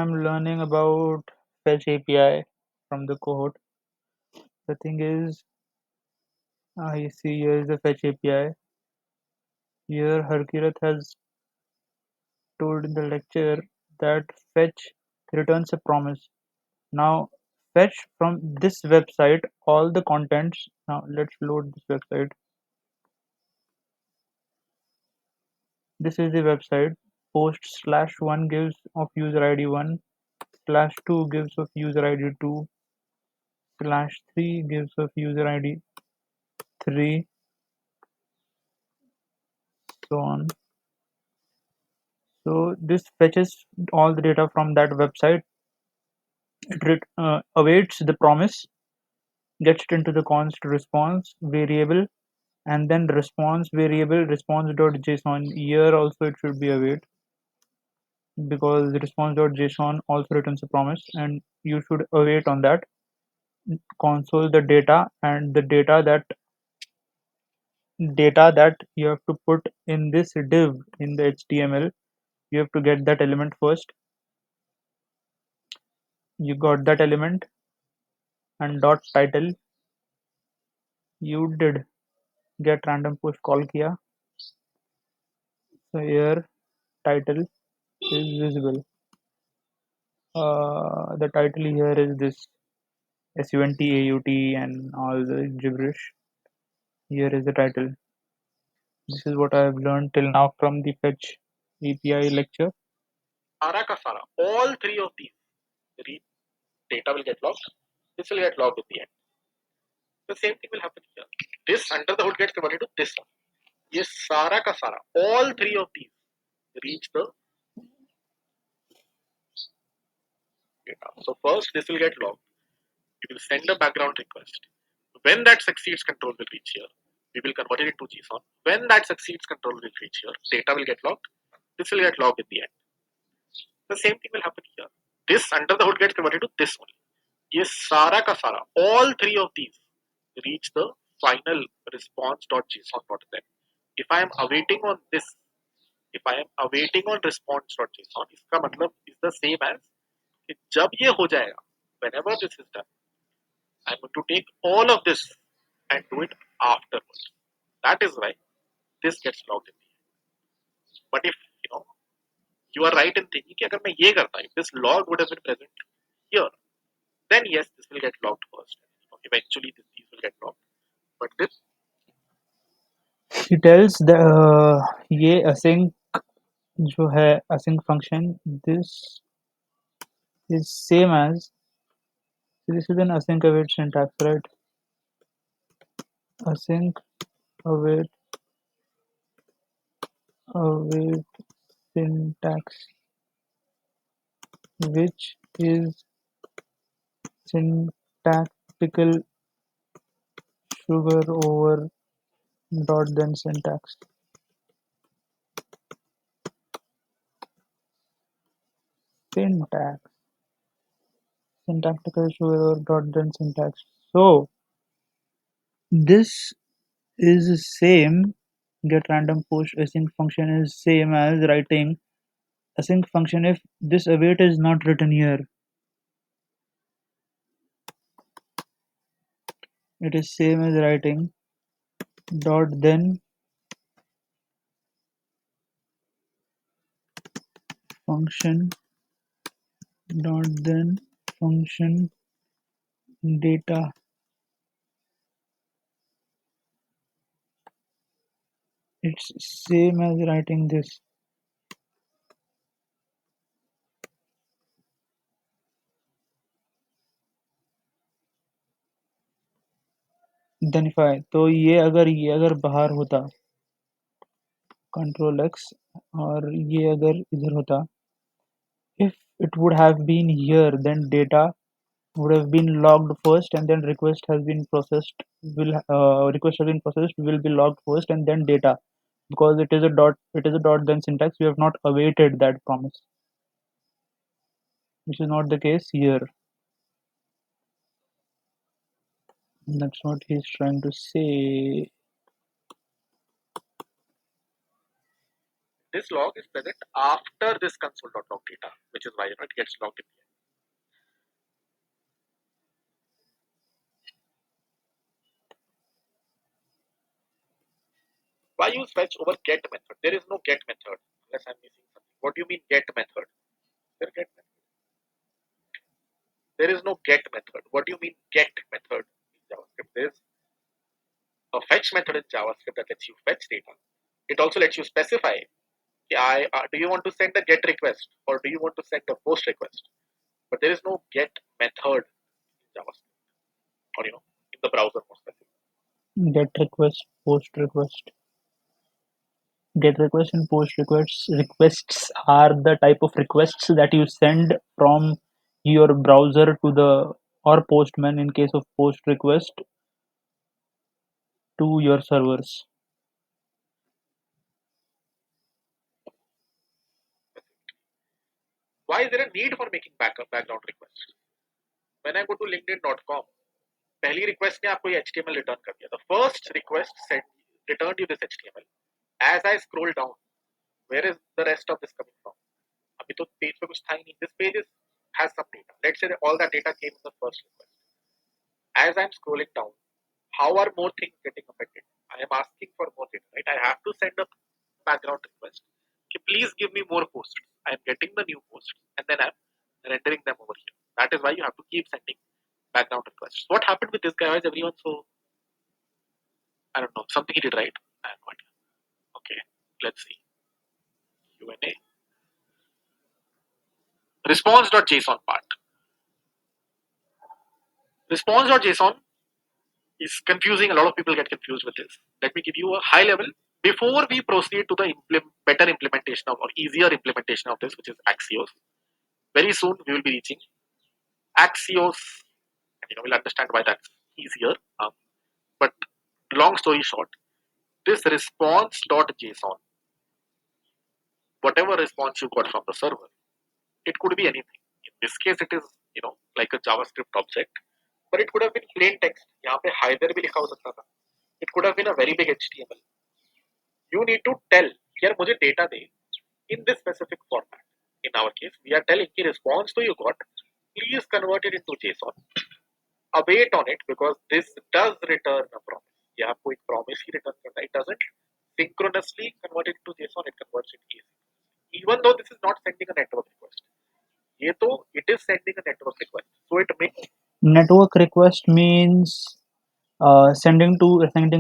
I'm learning about Fetch API from the cohort. The thing is, I see here is the Fetch API. Here, Harkirat has told in the lecture that Fetch returns a promise. Now, fetch from this website all the contents. Now, let's load this website. This is the website. Post slash 1 gives of user ID 1, slash 2 gives of user ID 2, slash 3 gives of user ID 3, so on. So this fetches all the data from that website. It awaits the promise, gets it into the const response variable, and then response variable response.json. Here also it should be await, because response.json also returns a promise, and you should await on that console the data, and the data that you have to put in this div in the HTML. You have to get that element first. You got that element, and dot title you did get random push call kiya. So here title is visible. The title here is this SUNTAUT and all the gibberish. Here is the title. This is what I have learned till now from the Fetch API lecture. Sara ka Sara, all three of these data will get logged. This will get logged at the end. The same thing will happen here. This under the hood gets converted to this one. Yes, Sara ka Sara, all three of these reach the data. So first this will get logged. We will send a background request. When that succeeds, control will reach here. We will convert it into JSON. When that succeeds, control will reach here. Data will get logged. This will get logged at the end. The same thing will happen here. This under the hood gets converted to this one. Yes, Sara ka Sara, all three of these reach the final response.json.then. If I am awaiting on this, if I am awaiting on response.json, इसका मतलब is the same as कि जब ये हो जाएगा, whenever this is done, I'm going to take all of this and do it afterwards. That is why this gets logged in. But if you are right in thinking कि अगर मैं ये करता, if this log would have been present here, then yes, this will get logged first. Eventually, these will get logged. But this He tells the ये async जो है async function, this is same as, this is an async await syntax, right? Async await syntax, which is syntactical sugar over dot then syntax. Syntactical sugar over dot then syntax. So this is same. Get random push async function is same as writing async function if this await is not written here. It is same as writing dot then function dot then function data. It's same as writing this. Then if I तो ये अगर बाहर होता control x और ये अगर इधर होता, if it would have been here, then data would have been logged first, and then request has been processed will be logged first, and then data, because it is a dot then syntax. We have not awaited that promise, which is not the case here. That's what he's trying to say. this log is present after this console.log data, which is why it gets logged in here. Why use fetch over get method? There is no get method unless I'm missing something. What do you mean get method? There is no get method. What do you mean get method in JavaScript? There is a fetch method in JavaScript that lets you fetch data. It also lets you specify, do you want to send a get request or do you want to send a post request? But there is no get method in JavaScript, or in the browser more specifically. Get request, post request. Get requests and post requests are the type of requests that you send from your browser to the or postman in case of post request to your servers. Why is there a need for making background requests? When I go to linkedin.com, पहली request ने आपको ये HTML return कर दिया. The first request returned you this HTML. As I scroll down, where is the rest of this coming from? अभी तो page पे कुछ था ही नहीं. This page has some data. Let's say that all that data came in the first request. As I'm scrolling down, how are more things getting affected? I am asking for more data, right? I have to send a background request. Okay, please give me more posts. I am getting the new posts and then I'm rendering them over here. That is why you have to keep sending background requests. What happened with this guy? Why is everyone so, I don't know, something he did right? I have no idea. Okay, let's see. Q&A. Response.json part. Response.json is confusing. A lot of people get confused with this. Let me give you a high level before we proceed to the better implementation of or easier implementation of this, which is Axios. Very soon we will be reaching Axios, and we'll understand why that's easier. But long story short, this response.json, whatever response you got from the server, it could be anything. In this case, it is like a JavaScript object, but it could have been plain text. यहाँ पे hyder भी लिखा हो सकता था. It could have been a very big HTML. You need to tell यार मुझे data they in this specific format. In our case, we are telling the response to you got, please convert it into JSON. Await on it because this does return a promise. ये आपको एक promise ही return करना. It doesn't synchronously convert it to JSON. It converts it easily. Even though this is not sending a network request. ये तो it is sending a network request. So it makes Network request means sending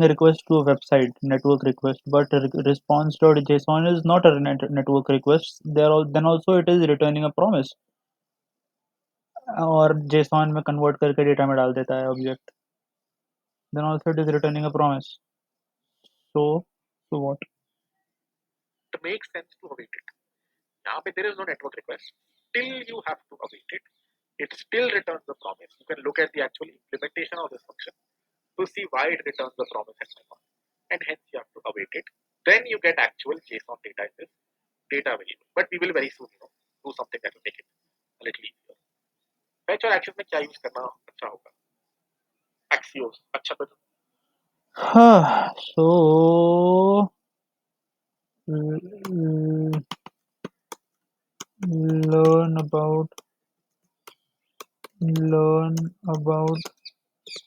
a request to a website, network request. But response.json is not a network request. Then also it is returning a promise. और JSON में convert करके data में डाल देता है object. Then also it is returning a promise. So what? it makes sense to await it. यहाँ पे there is no network request. Till you have to await it. It still returns the promise. You can look at the actual implementation of this function to see why it returns the promise at my point. And hence you have to await it. Then you get actual JSON data in this data variable. But we will very soon, do something that will make it a little easier. Fetch और actions में क्या use करना अच्छा होगा? Axios अच्छा तो So learn about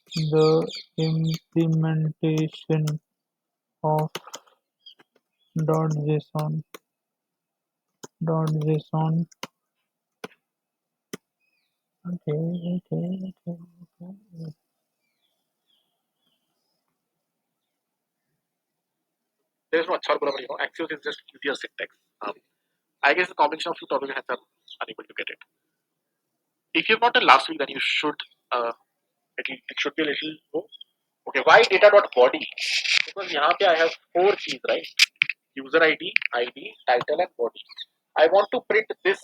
the implementation of .json. Okay. there is no अच्छा और बुरा, Axios is just easier syntax. I guess the combination of two topics has are unable to get it. If you've not done last week, then you should. It should be a little low. Okay, why data.body? Because यहाँ पे I have 4 keys, right? User ID, title, and body. I want to print this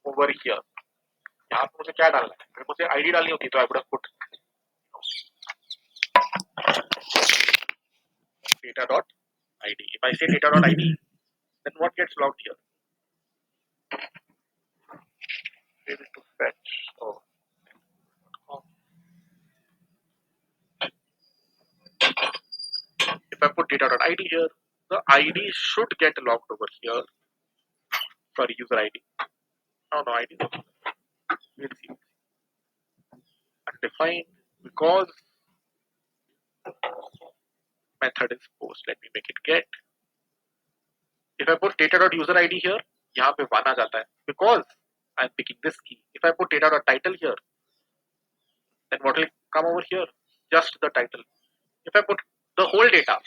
over here. यहाँ पे मुझे क्या डालना है? अगर मुझे ID डालनी होती तो I would have put data.id. If I say data.id, then what gets logged here? Maybe to fetch. Oh. If I put data.id here, the ID should get logged over here. Sorry, user ID. Oh no, ID. We'll see. Undefined because method is post. Let me make it get. If I put data.user ID here, यहाँ पे 1 आ जाता है because I'm picking this key. If I put data.title here, then what will come over here? Just the title. If I put the whole data,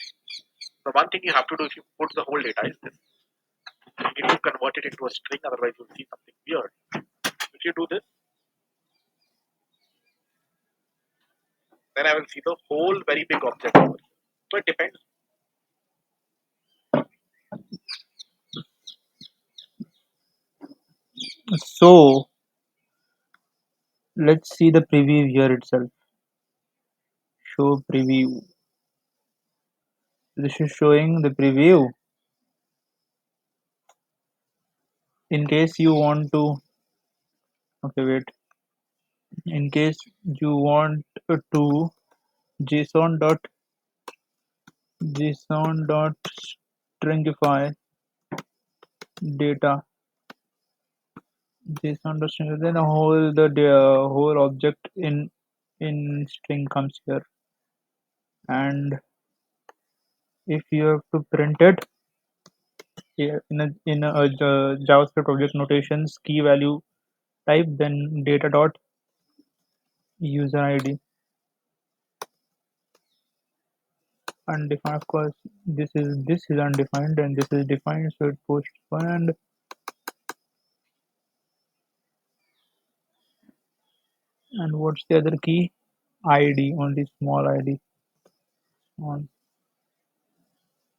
the one thing you have to do if you put the whole data is this. You need to convert it into a string, otherwise you'll see something weird. If you do this, then I will see the whole very big object over here. So it depends. So let's see the preview here itself. Show preview. This is showing the preview. In case you want to, okay, wait. In case you want to JSON dot JSON dot stringify data, JSON dot stringify, then a whole whole object in string comes here, and if you have to print it, yeah, in a JavaScript object notations key value type, then data dot user ID. Undefined, of course, this is undefined and this is defined, so it posts one. And what's the other key? ID, only small ID on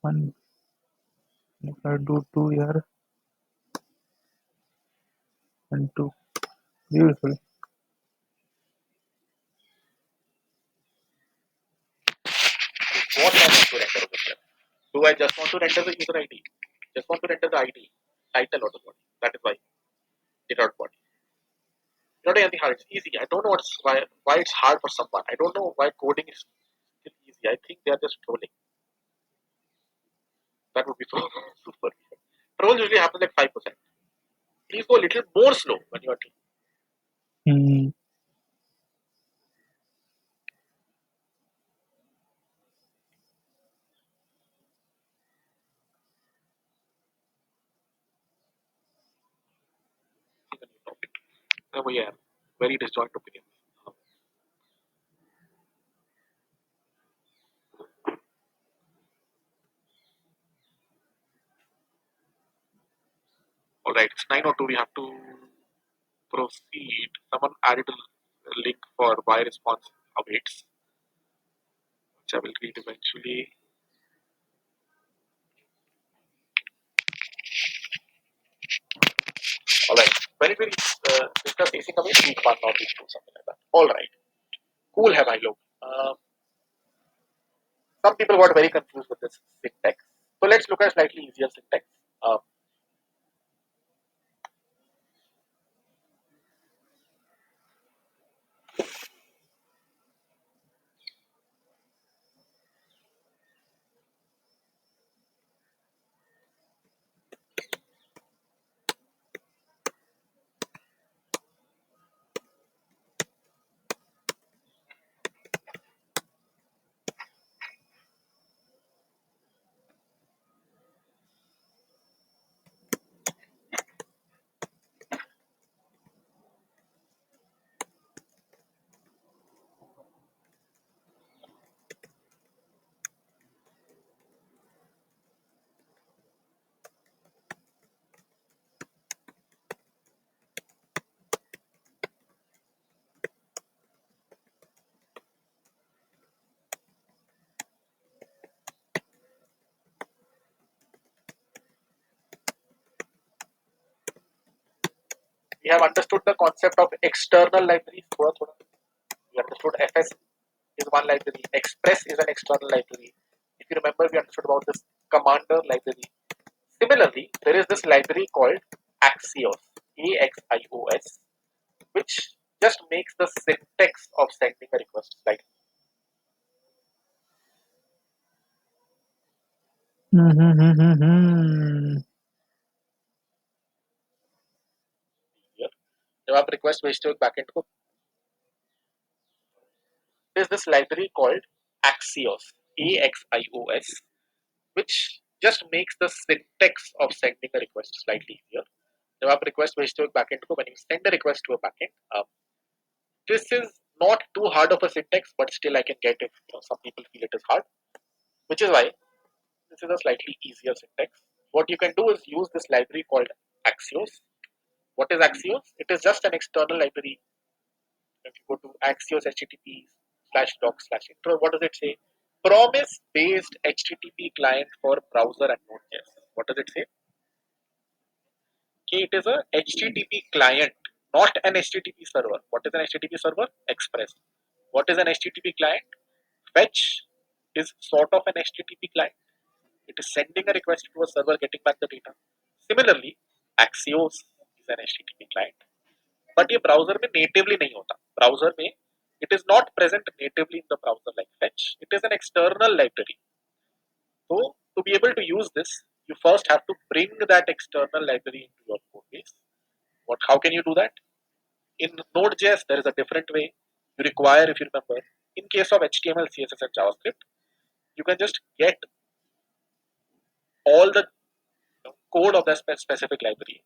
one. If I do two here and two, beautiful. What I want to render over here? Do I just want to render the user ID? Just want to render the ID, title or the body. That is why data body. Not anything hard. It's easy. I don't know why it's hard for someone. I don't know why coding is still easy. I think they are just trolling. That would be so super. Trolls usually happen like 5%. Please go a little more slow when you are doing. Hmm. The new topic. Yeah, very disjoint opinion. All right, it's 9:02. We have to proceed. Someone added a link for why response awaits, which I will read eventually. All right, when it will discuss facing away, week 1 or week 2, something like that. All right, cool have I looked. Some people got very confused with this syntax. So let's look at slightly easier syntax. Uh, we have understood the concept of external libraries. We understood FS is one library, Express is an external library. If you remember, we understood about this commander library. Similarly, there is this library called Axios, AXIOS, which just makes the syntax of sending a request slightly. Mm-hmm. here जब आप request भेजते हो backend को, there is this library called Axios, AXIOS, which just makes the syntax of sending a request slightly easier. जब आप request भेजते हो backend को, when you send a request to a backend, this is not too hard of a syntax, but still I can get if some people feel it is hard, which is why this is a slightly easier syntax. What you can do is use this library called Axios. What is Axios? It is just an external library. If you go to Axios HTTP /doc /intro, what does it say? Promise based HTTP client for browser and Node.js. What does it say? Okay, it is a HTTP client, not an HTTP server. What is an HTTP server? Express. What is an HTTP client? Fetch is sort of an HTTP client. It is sending a request to a server, getting back the data. Similarly, Axios is an HTTP client. But ये browser में natively नहीं होता. Browser में it is not present natively in the browser like fetch. It is an external library. So to be able to use this, you first have to bring that external library into your code base. How can you do that? In Node.js, there is a different way. You require, if you remember, in case of HTML, CSS, and JavaScript, you can just get all the code of that specific library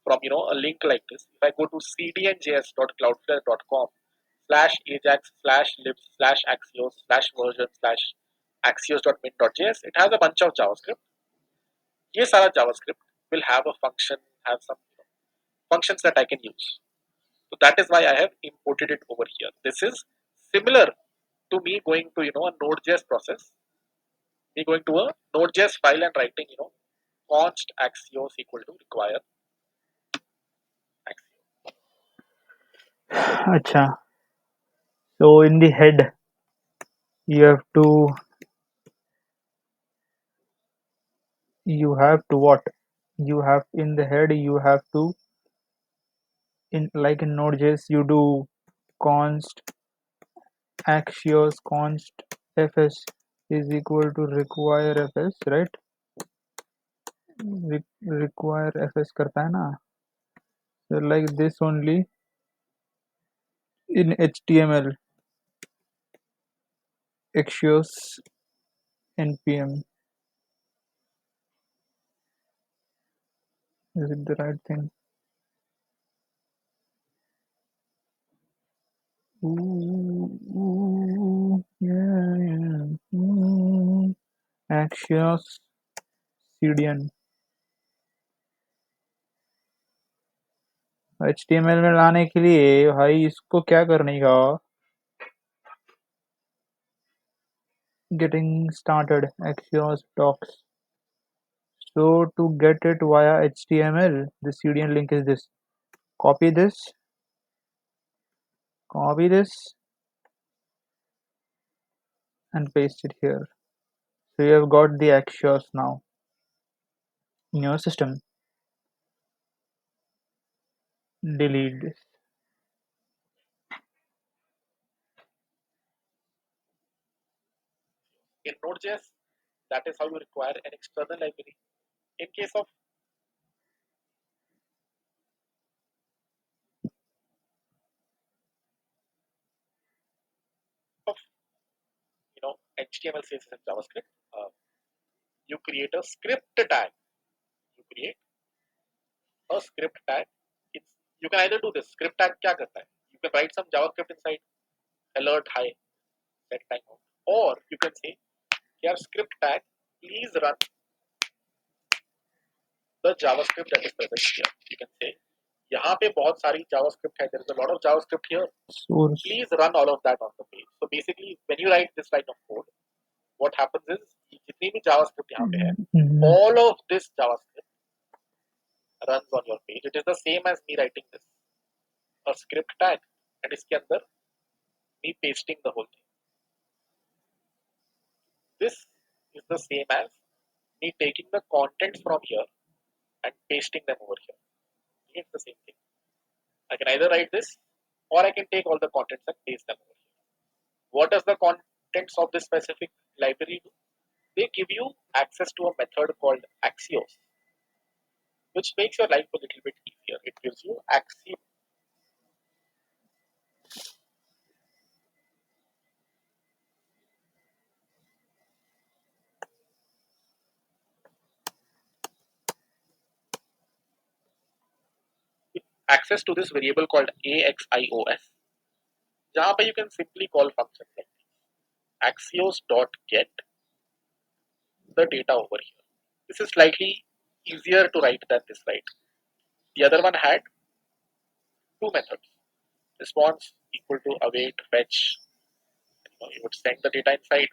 from a link like this. If I go to cdnjs.cloudflare.com /ajax /libs /axios /version /axios.min.js, it has a bunch of JavaScript. ये सारा JavaScript will have a function, have some functions that I can use. So that is why I have imported it over here. This is similar to me going to a Node.js process, me going to a Node.js file and writing const axios equal to require axios. Acha. So in the head, you have to what? You have in the head you have to in like in Node.js you do const axios const fs is equal to require fs, right? Require fs करता है ना, so like this only in html axios npm. Is it the right thing? Yeah, yeah. Axios cdn html में लाने के लिए भाई इसको क्या करने का? Getting started axios docs. So to get it via html, the cdn link is this. Copy this, copy this, and paste it here. So you have got the axios now in your system. Delete this. In Node.js, that is how you require an external library. In case of HTML, CSS, and JavaScript, you create a script tag. You create a script tag. It's, you can either do this. Script tag क्या करता है? You can write some JavaScript inside, alert hi, set timeout, or you can say, here script tag, please run the JavaScript that is present here. You can say, यहाँ पे बहुत सारी JavaScript है. There is a lot of JavaScript here. Source. Please run all of that on the page. So basically, when you write this line of code, what happens is जितनी भी JavaScript यहाँ पे है, all of this JavaScript runs on your page. It is the same as me writing this a script tag and इसके अंदर me pasting the whole thing. This is the same as me taking the contents from here and pasting them over here. It's the same thing. I can either write this or I can take all the contents and paste them over here. What does the contents of this specific library do? They give you access to a method called Axios, which makes your life a little bit easier. It gives you access to this variable called AXIOS, जहाँ पे you can simply call functions like axios.get the data over here. This is slightly easier to write than this, right? The other one had two methods. Response equal to await, fetch. You would send the data inside,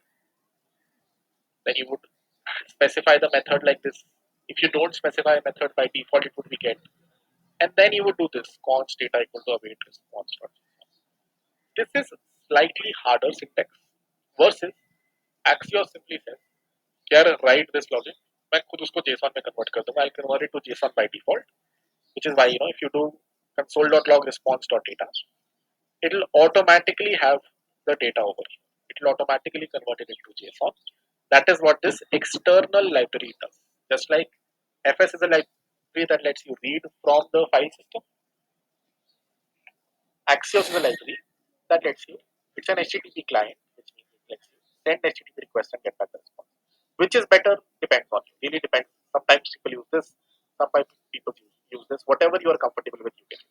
then you would specify the method like this. If you don't specify a method, by default it would be get. And then you would do this const data equal to await response. This is slightly harder syntax versus Axios simply says, here write this logic. मैं खुद उसको JSON में convert कर दूंगा. I'll convert it to JSON by default, which is why if you do console.log response.data, it'll automatically have the data over here. It'll automatically convert it into JSON. That is what this external library does. Just like FS is a library that lets you read from the file system, Axios is a library that lets you, it's an HTTP client, which means it lets you send HTTP request and get back the response. Which is better depends on you. Really depends. Sometimes people use this, sometimes people use this. Whatever you are comfortable with, you can use.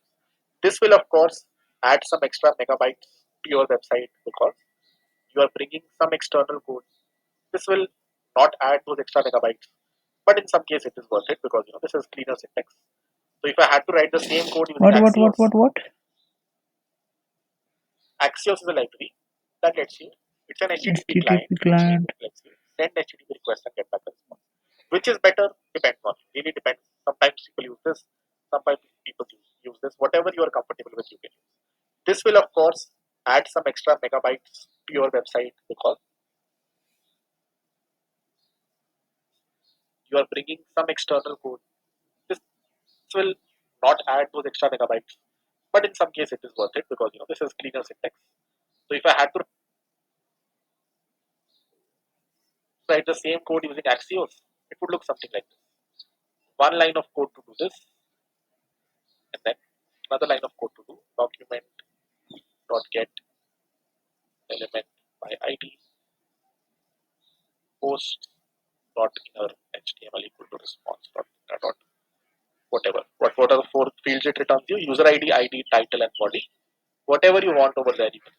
This will, of course, add some extra megabytes to your website because you are bringing some external code. This will not add those extra megabytes, but in some case it is worth it because this is cleaner syntax. So if I had to write the same code using What? Axios is a library that lets you. It's an HTTP client, HTTP which means client. it lets you send HTTP request and get back a response. Which is better depends on you. Really depends. Sometimes people use this, sometimes people use this. Whatever you are comfortable with, you can use. This will, of course, add some extra megabytes to your website because you are bringing some external code. This will not add those extra megabytes, but in some case it is worth it because this is cleaner syntax. So if I had to write the same code using Axios, it would look something like this. One line of code to do this, and then another line of code to do document dot get element by ID post dot inner HTML equal to response dot whatever. What are the four fields it returns you? User ID, title, and body. Whatever you want over there, you can.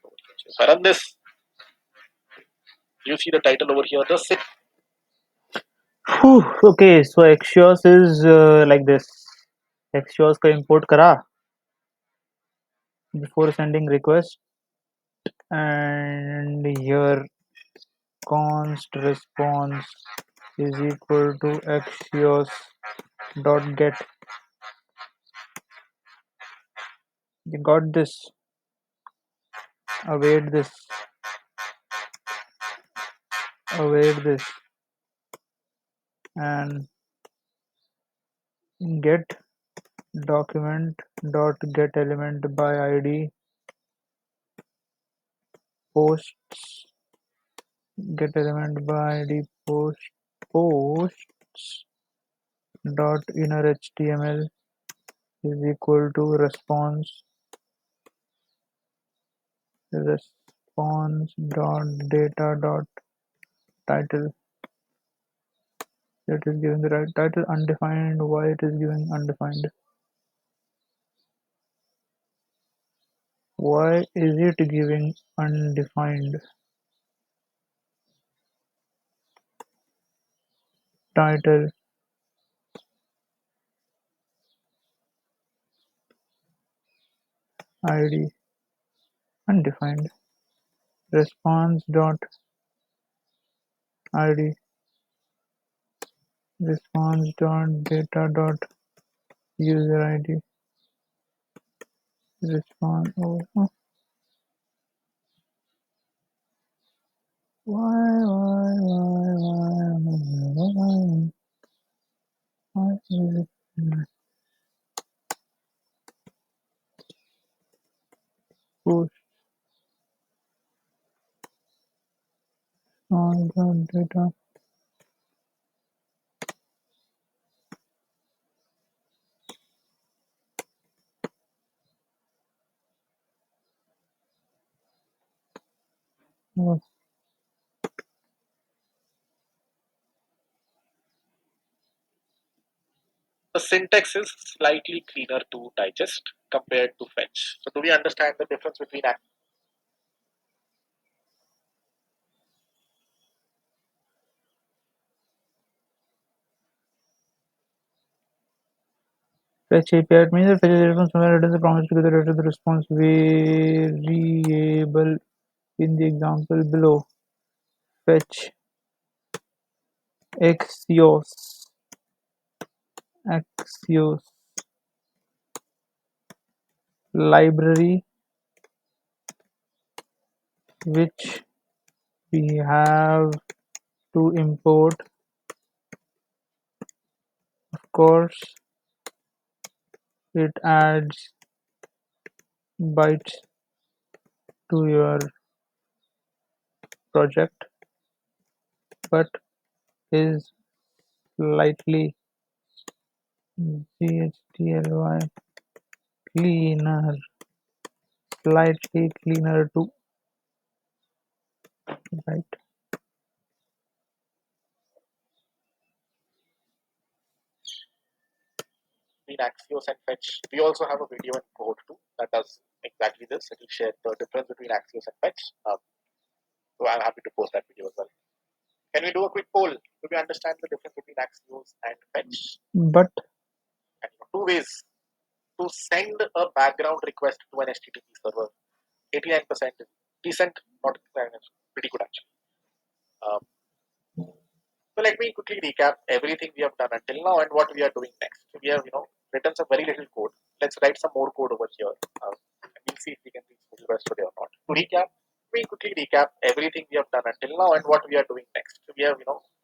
So if I run this, you see the title over here. The six. Whew, okay, so Axios is like this. Axios का import करा before sending request, and here const response is equal to Axios dot get. You got this. Await this. Await this. And get document dot get element by ID posts get element by ID posts dot inner HTML is equal to response dot data dot title. It is giving the right title undefined. Why it is giving undefined? Why is it giving undefined title ID undefined response dot ID response dot data dot user ID response why is it push all the data was The syntax is slightly cleaner to digest compared to fetch. So do we understand the difference between fetch API. It means that fetch a response from where returns a promise to get the return the response variable in the example below. Fetch Axios Axios library which we have to import. Of course, it adds bytes to your project, but is slightly GHDLY cleaner, slightly cleaner to write. between Axios and fetch? We also have a video and code too that does exactly this. It will share the difference between Axios and fetch. So I'm happy to post that video as well. Can we do a quick poll? Do we understand the difference between Axios and fetch? But And two ways to send a background request to an HTTP server. 89% is decent, not pretty good actually. Um, so let me quickly recap everything we have done until now and what we are doing next. So we have written some very little code. Let's write some more code over here. And we'll see if we can reach middle rest today or not. To recap, we quickly recap everything we have done until now and what we are doing next. So we have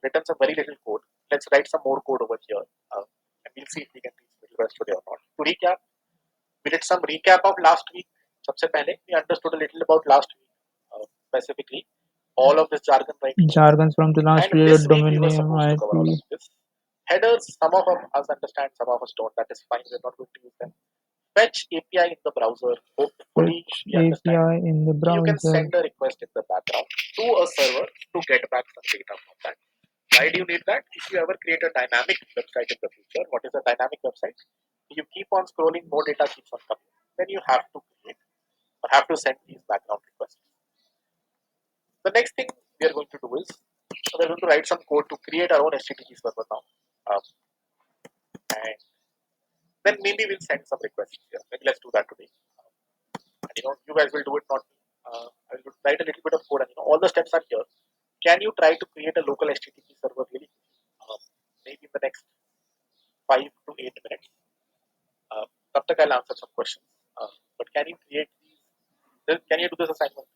written some very little code. Let's write some more code over here. And we'll see if we can reach middle rest today or not. To recap, we did some recap of last week. सबसे पहले we understood a little about last week, specifically all of this jargon right here. jargons from the last And year, this week we domain were name, supposed to cover all IP, of this. Headers, some of us understand, some of us don't. That is fine. We're not going to use them. Fetch API in the browser. Hopefully fetch we understand. API in the You can browser. send a request in the background to a server to get back some data from that. Why do you need that? If you ever create a dynamic website in the future, what is a dynamic website? You keep on scrolling, more data keeps on coming. Then you have to create or have to send these background requests. The next thing we are going to do is we're going to write some code to create our own HTTP server now. And then maybe we'll send some requests here. Maybe let's do that today. And you guys will do it, not me. I will write a little bit of code, and all the steps are here. Can you try to create a local HTTP server really? Maybe in the next 5 to 8 minutes. तब तक I'll answer some questions. But can you create these? Can you do this assignment?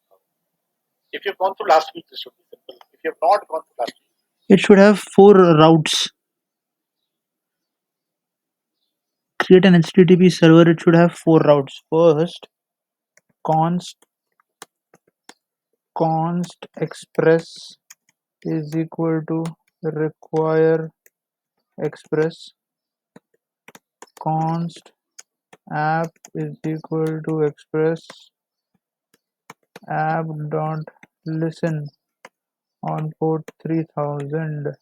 If you've gone through last week, this should be simple. If you have not gone through last week, It should have 4 routes. Create an HTTP server. It should have 4 routes. First, const const express is equal to require express. Const app is equal to express app dot listen on port 3000.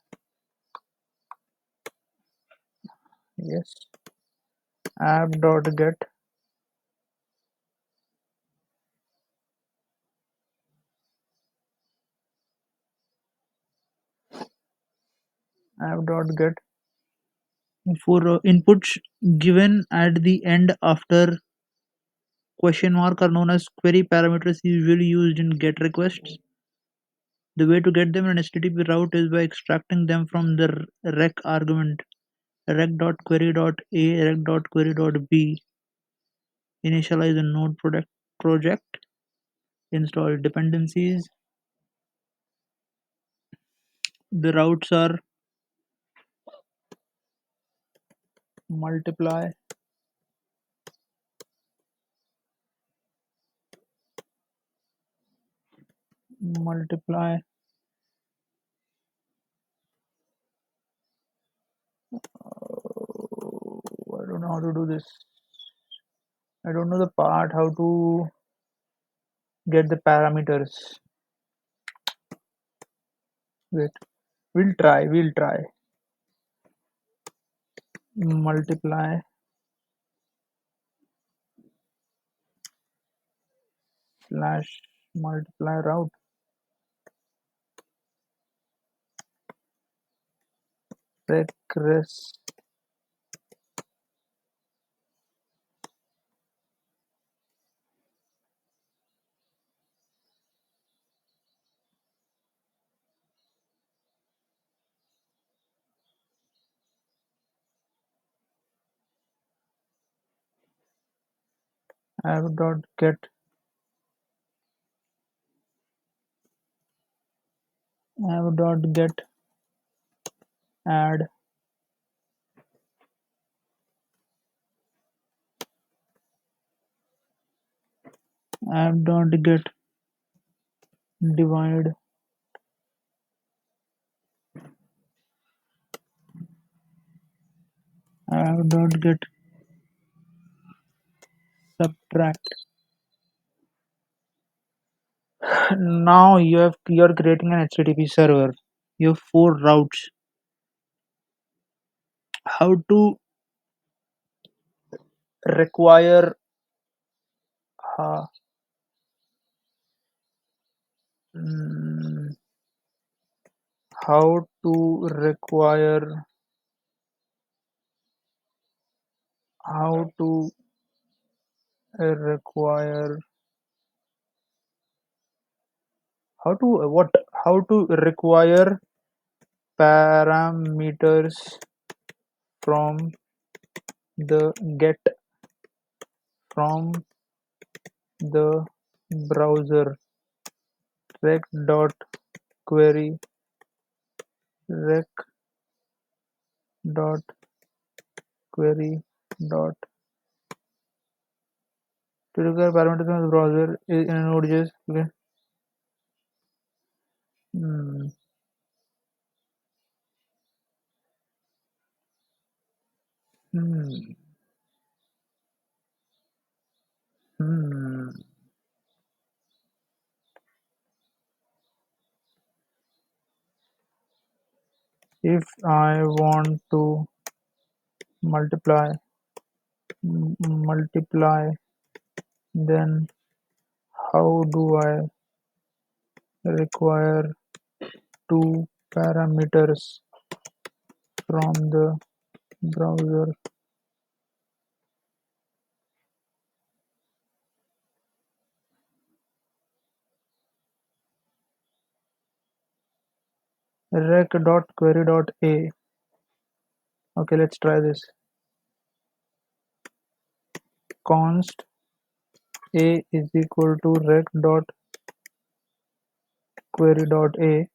Yes, app dot get app dot get for inputs given at the end after question mark are known as query parameters usually used in get requests. The way to get them in an HTTP route is by extracting them from the rec argument rec.query.a, rec.query.b. Initialize a node project, install dependencies. The routes are multiply, multiply how to do this. I don't know the part how to get the parameters. Wait, we'll try. Multiply slash multiply route. Regress. App dot get app dot get add app dot get divide app dot get subtract. Now you're creating an HTTP server. You have four routes. How to require uh, mm, how to require how to require how to what how to require parameters from the get from the browser rec dot query rec dot query dot to require parameters from the browser in Node.js. Okay. Hmm. Hmm. Hmm. If I want to multiply multiply, then how do I require two parameters from the browser? Rec dot query dot a. Okay, let's try this. Const a is equal to rec dot query dot a.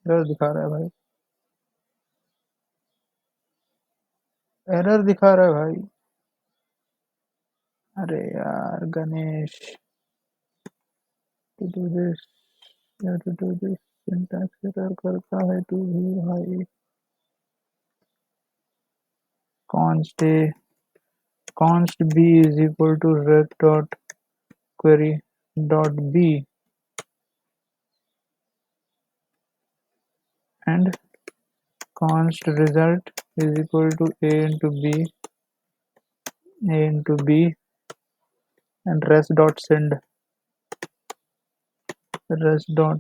Error दिखा रहा है भाई, error दिखा रहा है भाई. अरे यार Ganesh, to do this you have to do this. Syntax error करता है तू भी भाई. const a const b is equal to rec dot query dot b and const result is equal to a into b and rest dot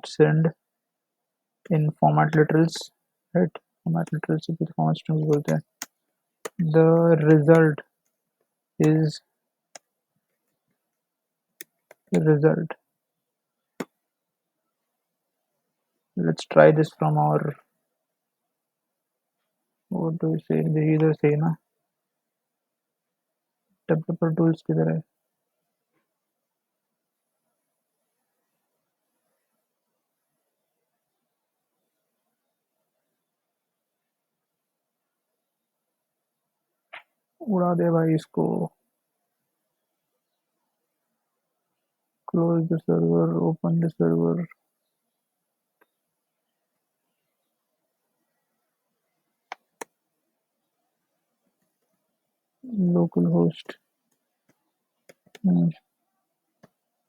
send in format literals, right? Format literals को format strings बोलते हैं. The result is the result. Let's try this from our, what do we say, इधर से ना developer tools किधर है. उड़ा दे भाई इसको. Close the server, open the server. localhost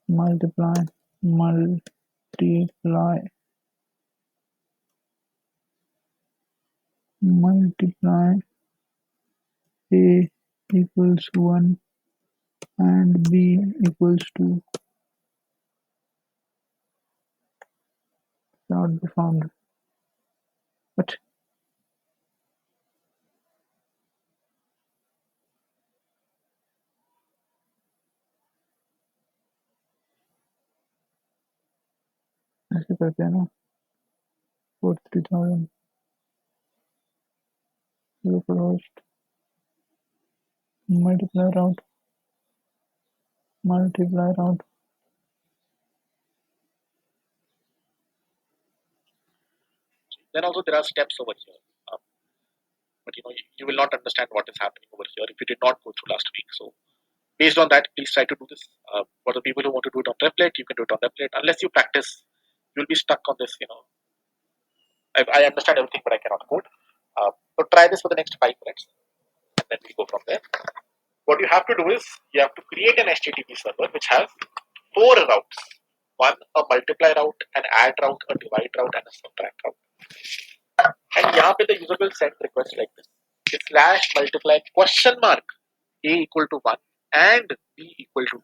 multiply multiply multiply a equals 1 and b equals 2 cannot be found. But ऐसे करते हैं ना 43,000 localhost multiply route. Then also there are steps over here. But you will not understand what is happening over here if you did not go through last week. So based on that, please try to do this. For the people who want to do it on Replit, you can do it on Replit. Unless you practice, you'll be stuck on this. I understand everything, but I cannot code. So try this for the next 5 minutes, and then we go from there. What you have to do is you have to create an HTTP server which has 4 routes. One, a multiply route, an add route, a divide route, and a subtract route. And यहाँ पे the user will send request like this. Slash multiply question mark a equal to 1 and b equal to 2.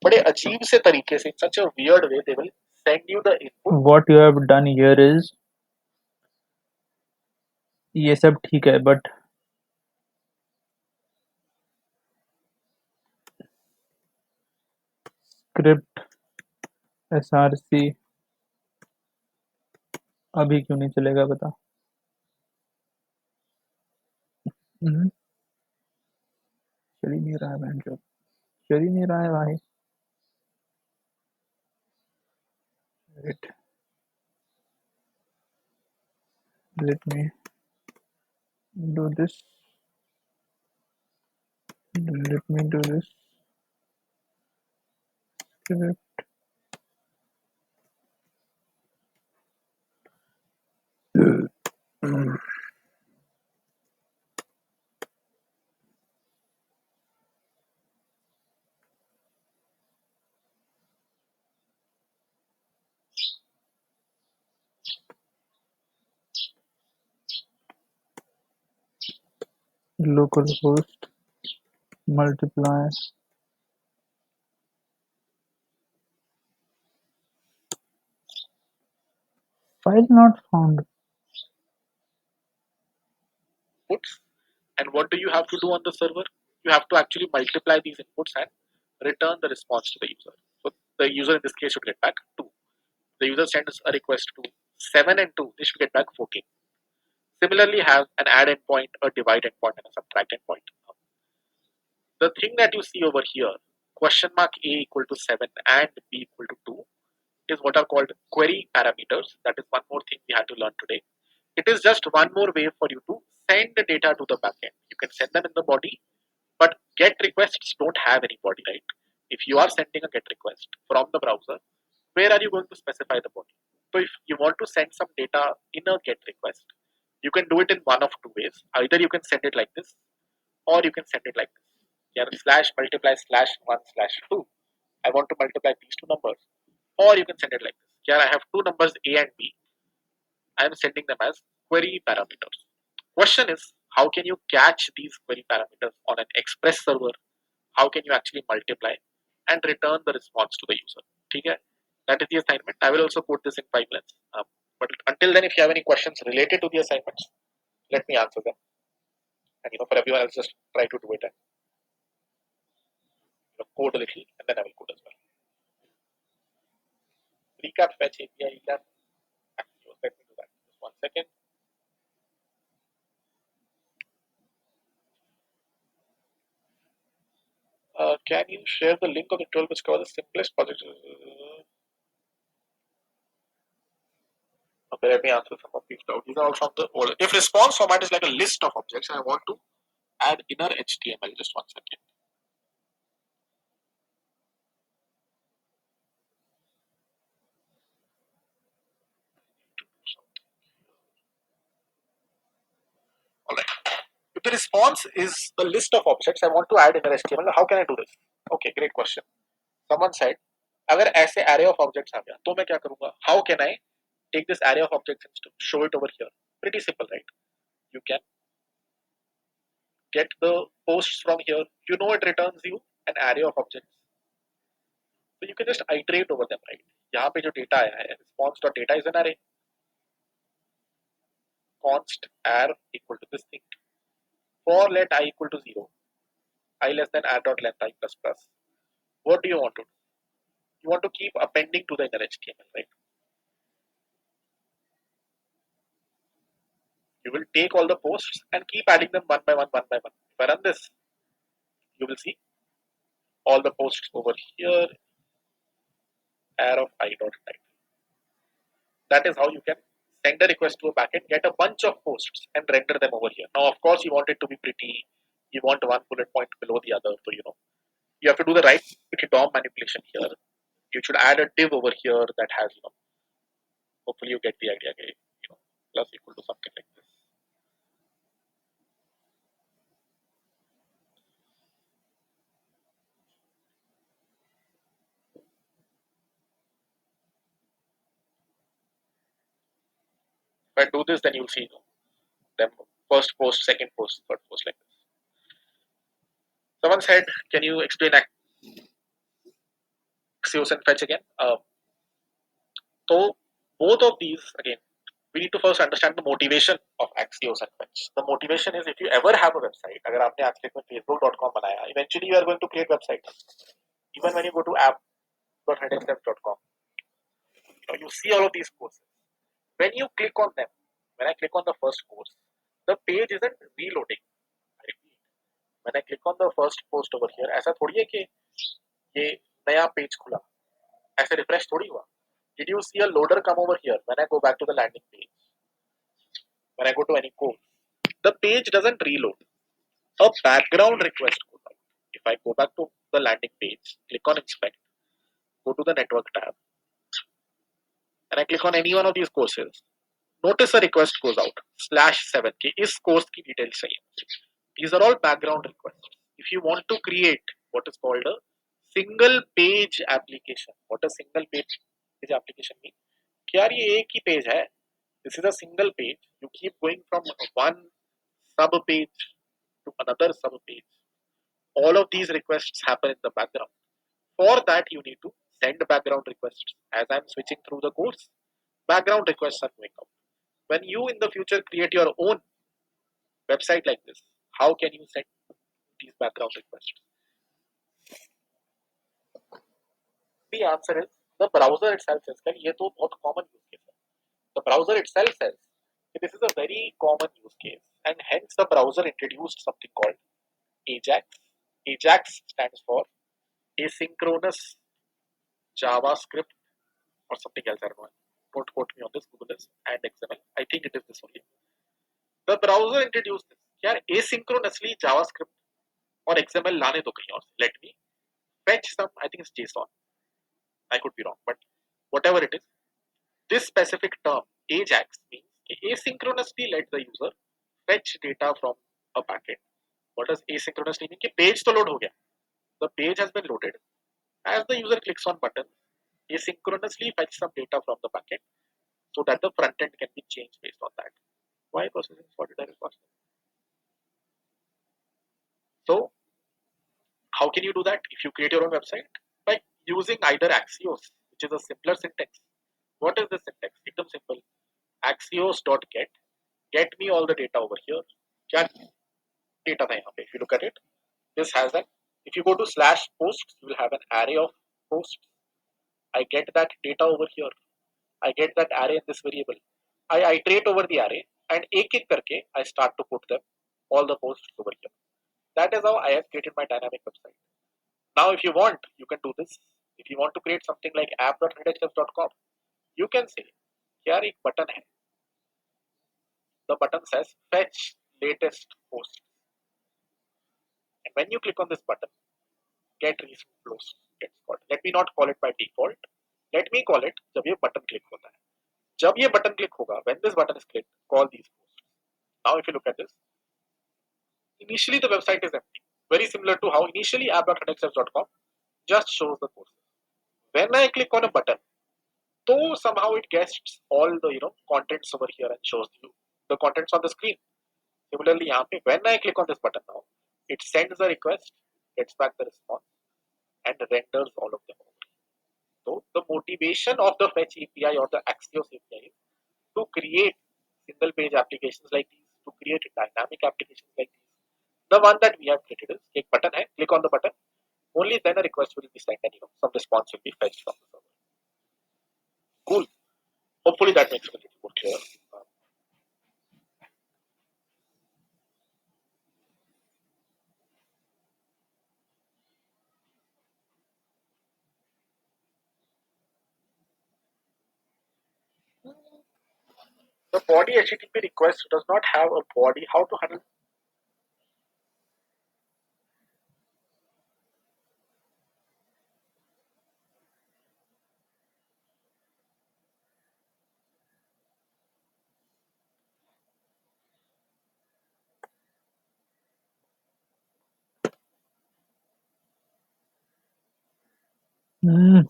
बड़े अजीब से तरीके से, in such a weird way, they will send you the input. What you have done here is ये सब ठीक है but script src अभी क्यों नहीं चलेगा बता. चल ही नहीं रहा है बहन चोद. चल ही नहीं रहा है भाई. Wait, let me do this. Let me do this. Script localhost multiply file not found. Inputs. And what do you have to do on the server? You have to actually multiply these inputs and return the response to the user. So the user in this case should get back 2. The user sends a request to 7 and 2, they should get back 14. Similarly, have an add endpoint, a divide endpoint, and a subtract endpoint. The thing that you see over here, question mark a equal to 7 and b equal to 2, is what are called query parameters. That is one more thing we had to learn today. It is just one more way for you to send the data to the backend. You can send them in the body, but GET requests don't have any body, right? If you are sending a GET request from the browser, where are you going to specify the body? So if you want to send some data in a GET request, you can do it in one of two ways. Either you can send it like this, or you can send it like this. Yeah, slash multiply slash 1 slash 2. I want to multiply these two numbers. Or you can send it like this. Here I have two numbers A and B. I am sending them as query parameters. Question is, how can you catch these query parameters on an express server? How can you actually multiply and return the response to the user? Okay? That is the assignment. I will also put this in 5 minutes. But until then, if you have any questions related to the assignments, let me answer them. And for everyone else, just try to do it and code a little, and then I will code as well. Recap fetch API. Actually, let me do that. Just 1 second. Can you share the link of the 12 which cover the simplest project? Okay, let me answer some of these doubts. These are all from the older. If response format is like a list of objects, I want to add inner HTML. Just 1 second. All right. If the response is a list of objects I want to add in the HTML. How can I do this? Okay, great question. Someone said, अगर ऐसे array of objects आ गया तो मैं क्या करूँगा? How can I take this array of objects and show it over here? Pretty simple, right? You can get the posts from here. You know it returns you an array of objects. So you can just iterate over them, right? यहाँ पे जो data आया है, response.data is an array. Const ar equal to this thing. For let I equal to 0, I less than r dot length I plus plus. What do you want to do? You want to keep appending to the inner HTML, right? You will take all the posts and keep adding them one by one, one by one. If I run this, you will see all the posts over here, array of I dot type. That is how you can send a request to a backend, get a bunch of posts and render them over here. Now, of course, you want it to be pretty. You want one bullet point below the other. So, you have to do the right DOM manipulation here. You should add a div over here that has, hopefully you get the idea, okay? Plus equal to something like this. If I do this, then you'll see them first post, second post, third post like this. Someone said, can you explain Axios and fetch again? So both of these, again, we need to first understand the motivation of Axios and fetch. The motivation is if you ever have a website, अगर आपने आज के दिन facebook.com बनाया, eventually you are going to create websites. Even when you go to app.headxstep.com, you see all of these courses. When you click on them, when I click on the first course, the page isn't reloading. I repeat, when I click on the first post over here, ऐसा थोड़ी है कि ये नया page खुला, ऐसे refresh थोड़ी हुआ. Did you see a loader come over here when I go back to the landing page? When I go to any code, the page doesn't reload. A background request goes out. If I go back to the landing page, click on inspect, go to the network tab, and I click on any one of these courses, notice a request goes out /7 कि इस course की details चाहिए. These are all background requests. If you want to create what is called a single page application, what does single page application mean? कि यार ये एक ही page है. This is a single page. You keep going from one sub page to another sub page. All of these requests happen in the background. For that, you need to send background requests. As I'm switching through the course, background requests are going out. When you in the future create your own website like this, how can you send these background requests? The answer is the browser itself says that ये तो बहुत common use case है. The browser itself says that this is a very common use case, and hence the browser introduced something called AJAX. AJAX stands for asynchronous JavaScript or something else. I don't know. Don't quote me on this. Google this and XML. I think it is this only. The browser introduced this. यार asynchronously JavaScript or XML लाने दो कहीं और. Let me fetch some. I think it's JSON. I could be wrong, but whatever it is, this specific term AJAX means asynchronously let the user fetch data from a backend. What does asynchronously mean? कि page तो load हो गया. The page has been loaded. As the user clicks on button, asynchronously fetch some data from the backend so that the front end can be changed based on that. Why processing for data request? So, how can you do that if you create your own website? By using either Axios, which is a simpler syntax. What is the syntax? एकदम simple. Axios.get. Get me all the data over here. क्या data था यहाँ पे? If you look at it, this has an. If you go to /posts, you will have an array of posts. I get that data over here. I get that array in this variable. I iterate over the array and एक करके I start to put them all the posts over here. That is how I have created my dynamic website. Now, if you want, you can do this. If you want to create something like app.redditstep.com, you can say, here एक button है. The button says fetch latest post. And when you click on this button, get recent posts gets called. Let me not call it by default. Let me call it जब ये button click होता है. जब ये button click होगा, when this button is clicked, call these posts. Now, if you look at this, Initially, the website is empty, very similar to how initially app.edexapps.com just shows the courses. When I click on a button, though somehow it gets all the contents over here and shows you the contents on the screen. Similarly, यहाँ पे when I click on this button now, it sends the request, gets back the response, and renders all of them. So the motivation of the Fetch API or the Axios API is to create single page applications like these, to create dynamic applications like these. The one that we have created is एक button है, click on the button, only then a request will be sent and some response will be fetched from the server. Cool. Hopefully that makes it a little more clear. The body HTTP request does not have a body. How to handle? Mm.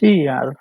See यार.